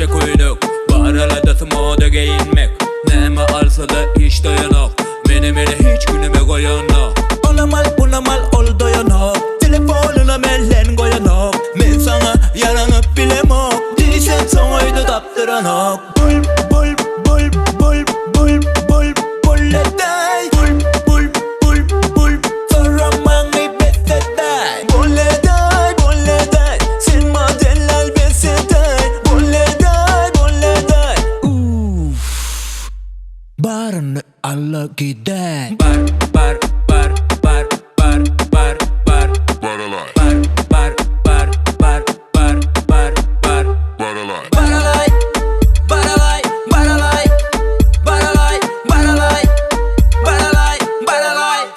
Sadece koyduk Baraladatı moda giyinmek Neme alsa da hiç dayanak Benim hele hiç günüme koyanak Ona mal buna mal ol dayanak Telefonuna mellen koyanak Men sana yaranıp bilemok Değilsen sonaydı taptıranak Bul bul bul bul bul bul bulleday Bul bul bul bul Soramanı beseday Bulleday bulleday Sen modeller beseday Bulleday bulleday Barını alla gider Bar bar bar bar bar bar bar Baralay, bar bar bar bar bar bar bar baralay, Baralay Baralay Baralay Baralay Baralay Baralay Baralay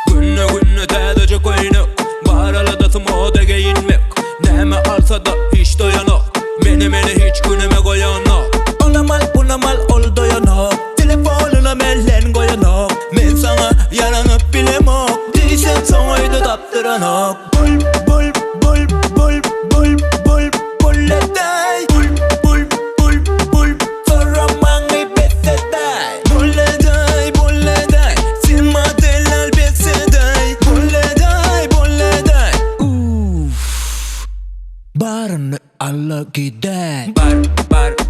Günne günne sadece koyduk Baraladatı moda giyinmek Neme alsa da hiç dayanak Benim hele hiç günüme koyanak Ona mal buna mal ol dayanak Telefonuna mellen koyanak Men sana yaranıp bilemok Değilsen sonaydı taptıranak Bul bul bul bul bul bul bulleday Bul bul bul bul Soramanı beseday Bulleday bulleday Sen modeller beseday Bulleday bulleday Barını alla gider Bar bar